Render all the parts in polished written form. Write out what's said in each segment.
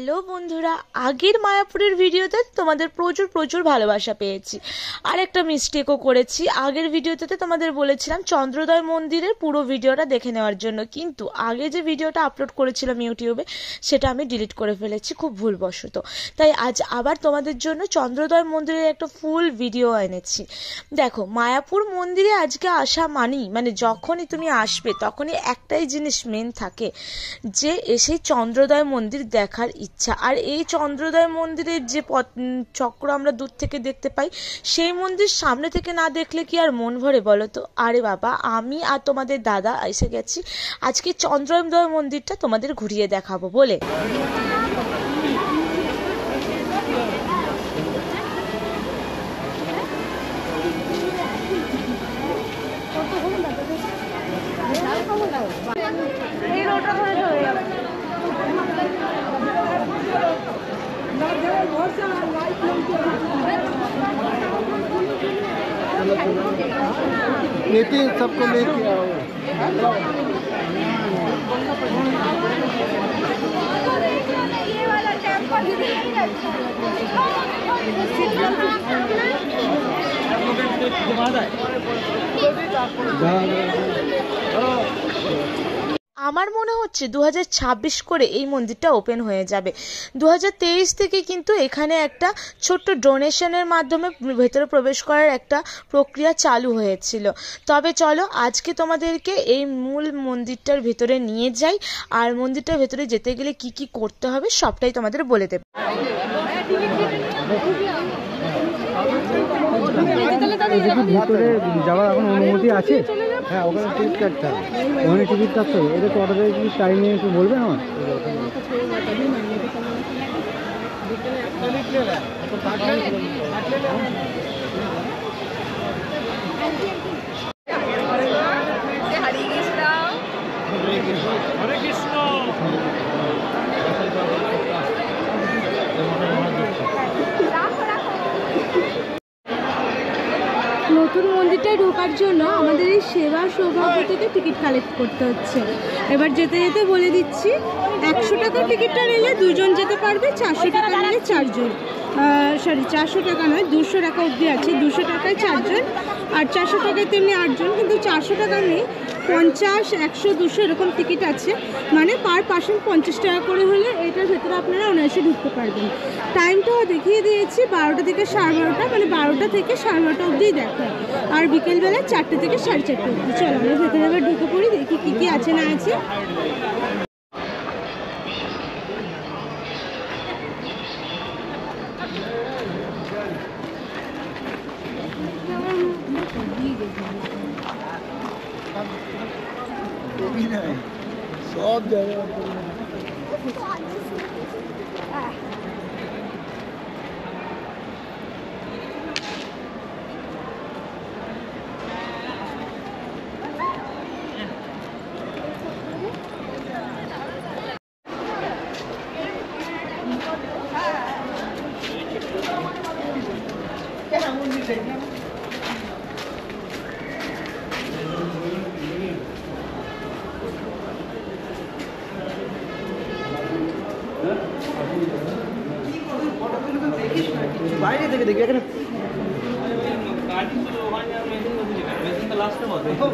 Hello বন্ধুরা, আগের মায়াপুরের ভিডিওতে তোমাদের প্রচুর ভালোবাসা পেয়েছি। আর একটা মিস্টেকও করেছি। আগের ভিডিওতে তোমাদের বলেছিলাম চন্দ্রোদয় মন্দিরের পুরো ভিডিওটা দেখে নেওয়ার জন্য, কিন্তু আগে যে ভিডিওটা আপলোড করেছিলাম ইউটিউবে সেটা আমি ডিলিট করে ফেলেছি খুব ভুলবশত। তাই আজ আবার তোমাদের জন্য চন্দ্রোদয় মন্দিরের একটা ফুল ভিডিও এনেছি। দেখো, মায়াপুর মন্দিরে আজকে আসা মানে যখনই তুমি আসবে তখনই একটাই জিনিস মেন থাকে, যে এসে চন্দ্রোদয় মন্দির দেখার ইচ্ছা। আর এই চন্দ্রোদয় মন্দিরের যে চক্র আমরা দূর থেকে দেখতে পাই, সেই মন্দির সামনে থেকে না দেখলে কি আর মন ভরে বলো তো? আরে বাবা, আমি আর তোমাদের দাদা এসে গেছি আজকে চন্দ্রোদয় মন্দিরটা তোমাদের ঘুরিয়ে দেখাবো বলে। नीति सबको लेके आओ। আমার মনে হচ্ছে 2026 করে এই মন্দিরটা ওপেন হয়ে যাবে। 2023 থেকে কিন্তু এখানে একটা ছোট্ট ডোনেশনের মাধ্যমে ভেতরে প্রবেশ করার একটা প্রক্রিয়া চালু হয়েছিল। তবে চলো আজকে তোমাদেরকে এই মূল মন্দিরটার ভেতরে নিয়ে যাই, আর মন্দিরটার ভেতরে যেতে গেলে কি কি করতে হবে সবটাই তোমাদের বলে দেব। ভিতরে যাওয়ার এখন অনুমতি আছে? হ্যাঁ, ওখানে টিকিট কাটতে হবে। ওখানে টিকিট কাটতে হবে। এটা কটা কি টাইম নিয়ে একটু বলবেন আমার? নতুন মন্দিরটায় ঢোকার জন্য আমাদের এই সেবা সৌভাগ্য থেকে টিকিট কালেক্ট করতে হচ্ছে। এবার যেতে যেতে বলে দিচ্ছি, 100 টাকার টিকিটটা নিলে 2 জন যেতে পারবে, 400 টাকা নিলে 4 জন। 400 টাকা নয়, 200 টাকা অবধি আছে। 200 টাকায় 4 জন, আর 400 টাকায় তেমনি 8 জন। কিন্তু 400 টাকা নেই, 50, 100, 200 এরকম টিকিট আছে। মানে পার পার্সন 50 টাকা করে হলে এটার ভেতরে আপনারা অনায়াসে ঢুকতে পারবেন। টাইমটাও দেখিয়ে দিয়েছি, 12টা থেকে 12:30, মানে 12টা থেকে 12:30 অবধি দেখা। আর বিকেলবেলা 4টে থেকে 4:30 অবধি। চলো আমরা ভেতরে এবার ঢুকে পড়ি, দেখি কী কী আছে না আছে। সব জায়গায় বাইরে থেকে দেখি এখানে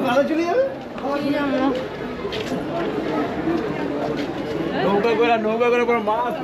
ভালো চলে যাবে। নৌকা করে পুরো মাছ।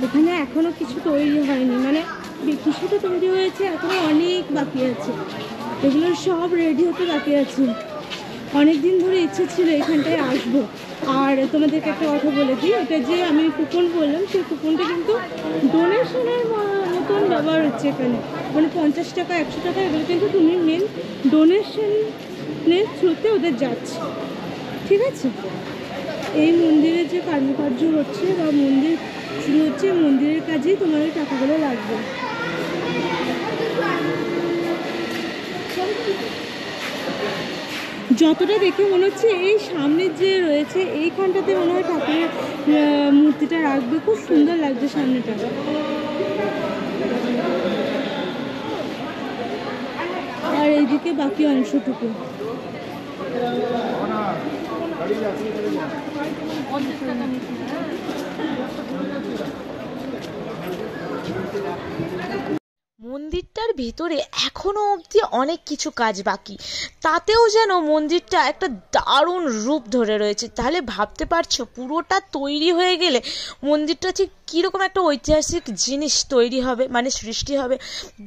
এখানে এখনো কিছু তৈরি হয়নি, মানে কিছুটা তৈরি হয়েছে, এখনো অনেক বাকি আছে। এগুলো সব রেডি হতে বাকি আছে। অনেক দিন ধরে ইচ্ছে ছিল এখানটায় আসবো। আর তোমাদেরকে একটা কথা বলে দিই, এটা যে আমি কুপন বললাম, সেই কুপনটা কিন্তু ডোনেশনের মতন ব্যবহার হচ্ছে এখানে। মানে 50 টাকা 100 টাকা এগুলো কিন্তু তুমি মেন ডোনেশনের থ্রুতে ওদের যাচ্ছে। ঠিক আছে। এই মন্দিরে যে কারুকার্য হচ্ছে বা মন্দির শুরু হচ্ছে, মন্দিরের কাজেই তোমার ওই টাকাগুলো লাগবে। যতটা দেখে মনে হচ্ছে এই সামনের যে রয়েছে এইখানটাতে মনে হয় ঠাকুরের মূর্তিটা রাখবে, খুব সুন্দর লাগছে সামনেটা। আর এইদিকে বাকি অংশটুকু মন্দিরটার ভিতরে এখনো অবধি অনেক কিছু কাজ বাকি, তাতেও যেন মন্দিরটা একটা দারুণ রূপ ধরে রয়েছে। তাহলে ভাবতে পারছো পুরোটা তৈরি হয়ে গেলে মন্দিরটা ঠিক কীরকম একটা ঐতিহাসিক জিনিস তৈরি হবে, মানে সৃষ্টি হবে।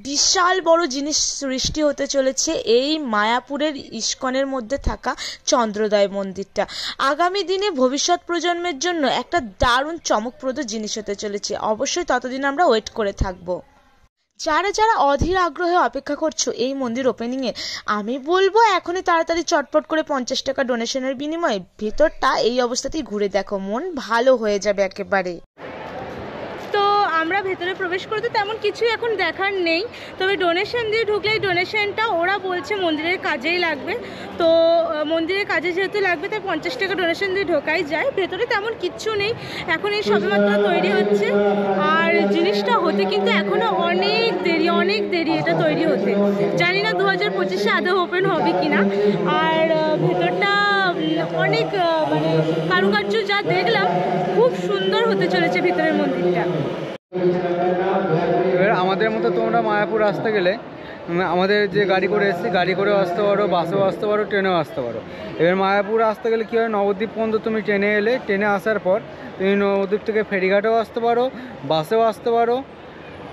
বিশাল বড় জিনিস সৃষ্টি হতে চলেছে এই মায়াপুরের ইস্কনের মধ্যে থাকা চন্দ্রোদয় মন্দিরটা। আগামী দিনে ভবিষ্যৎ প্রজন্মের জন্য একটা দারুণ চমকপ্রদ জিনিস হতে চলেছে। অবশ্যই ততদিন আমরা ওয়েট করে থাকবো। যারা যারা অধীর আগ্রহে অপেক্ষা করছো এই মন্দির ওপেনিংয়ে, আমি বলবো এখনই তাড়াতাড়ি চটপট করে 50 টাকা ডোনেশনের বিনিময়ে ভেতরটা এই অবস্থাতেই ঘুরে দেখো, মন ভালো হয়ে যাবে একেবারে। তো আমরা ভেতরে প্রবেশ করতে তেমন কিছু এখন দেখার নেই, তবে ডোনেশন দিয়ে ঢুকলে ডোনেশনটা ওরা বলছে মন্দিরের কাজেই লাগবে। তো মন্দিরের কাজে যেহেতু লাগবে তাই 50 টাকা ডোনেশন দিয়ে ঢোকাই যায়। ভেতরে তেমন কিচ্ছু নেই, এখন এই সবেমাত্র তৈরি হচ্ছে। আর জিনিসটা হতে কিন্তু এখনও অনেক দেরি এটা তৈরি হতে। জানি না 2025-এ আদৌ ওপেন হবে কিনা। আর ভেতরটা অনেক মানে কারুকার্য যা দেখলাম খুব সুন্দর হতে চলেছে ভিতরের মন্দিরটা। এবার আমাদের মতো তোমরা মায়াপুর আসতে গেলে আমাদের যে গাড়ি করে এসেছি, গাড়ি করেও আসতে পারো, বাসেও আসতে পারো, ট্রেনেও আসতে পারো। এবার মায়াপুর আসতে গেলে কী হয়, নবদ্বীপ পর্যন্ত তুমি ট্রেনে এলে, ট্রেনে আসার পর তুমি নবদ্বীপ থেকে ফেরিঘাটেও আসতে পারো, বাসেও আসতে পারো,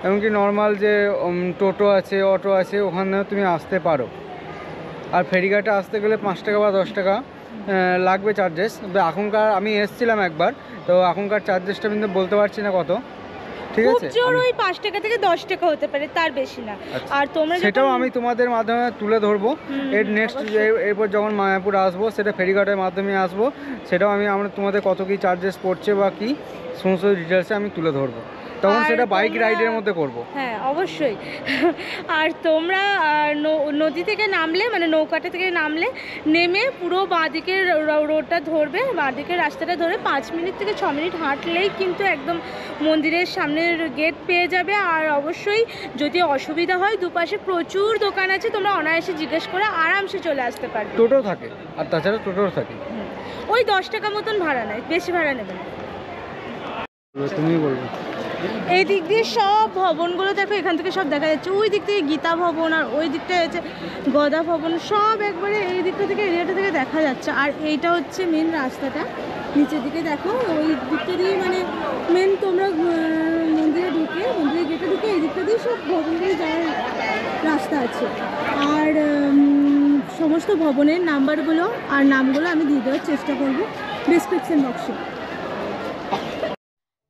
এমনকি নর্মাল যে টোটো আছে, অটো আছে, ওখানেও তুমি আসতে পারো। আর ফেরিঘাটে আসতে গেলে 5 টাকা বা 10 টাকা লাগবে চার্জেস। এখনকার আমি এসেছিলাম একবার, তো এখনকার চার্জেসটা কিন্তু বলতে পারছি না কত। ঠিক আছে, জোর ওই 5 টাকা থেকে 10 টাকা হতে পারে, তার বেশি না। আর তোমরা সেটাও আমি তোমাদের মাধ্যমে তুলে ধরবো। এর নেক্সট এরপর যখন মায়াপুর আসবো, সেটা ফেরিঘাটের মাধ্যমে আসবো, সেটাও আমরা তোমাদের কত কী চার্জেস পড়ছে বা কী সমস্ত ডিটেলসে আমি তুলে ধরবো। তখন সেটা বাইক রাইডের মধ্যে করব। হ্যাঁ অবশ্যই। আর তোমরা নদী থেকে নামলে, মানে নৌকাটা থেকে নামলে, নেমে পুরো বাঁদিকের রোডটা ধরবে, বাঁদিকের রাস্তাটা ধরে 5 মিনিট থেকে 6 মিনিট হাঁটলেই কিন্তু একদম মন্দিরের সামনের গেট পেয়ে যাবে। আর অবশ্যই যদি অসুবিধা হয়, দুপাশে প্রচুর দোকান আছে, তোমরা অনায়াসে জিজ্ঞেস করে আরামসে চলে আসতে পারবে। টোটো থাকে, আর তাছাড়া টোটোও থাকে। ওই 10 টাকা মতন ভাড়া নেয়, বেশি ভাড়া নেবে না। তুমি বলবে। এই দিক দিয়ে সব ভবনগুলো দেখো, এখান থেকে সব দেখা যাচ্ছে। ওই দিক থেকে গীতা ভবন, আর ওই দিকটায় আছে গদা ভবন, সব একবারে এই দিকটা থেকে, এরিয়াটা থেকে দেখা যাচ্ছে। আর এইটা হচ্ছে মেন রাস্তাটা, নিচের দিকে দেখো, ওই দিকটা দিয়ে মানে মেন তোমরা মন্দিরে ঢুকে, মন্দিরের গেটে ঢুকে এই দিকটা দিয়ে সব ভবনগুলো যাওয়ার রাস্তা আছে। আর সমস্ত ভবনের নাম্বারগুলো আর নামগুলো আমি দিয়ে দেওয়ার চেষ্টা করবো ডেসক্রিপশন বক্সে।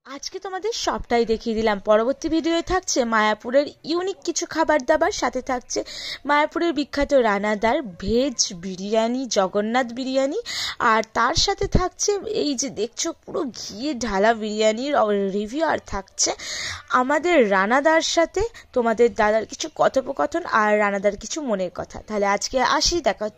আজকে তোমাদের সবটাই দেখিয়ে দিলাম। পরবর্তী ভিডিওয়ে থাকছে মায়াপুরের ইউনিক কিছু খাবার দাবার, সাথে থাকছে মায়াপুরের বিখ্যাত রানাদার ভেজ বিরিয়ানি, জগন্নাথ বিরিয়ানি, আর তার সাথে থাকছে এই যে দেখছো পুরো ঘিয়ে ঢালা বিরিয়ানির রিভিউ, আর থাকছে আমাদের রানাদার সাথে তোমাদের দাদার কিছু কথোপকথন আর রানাদার কিছু মনের কথা। তাহলে আজকে আসি, দেখা হচ্ছে।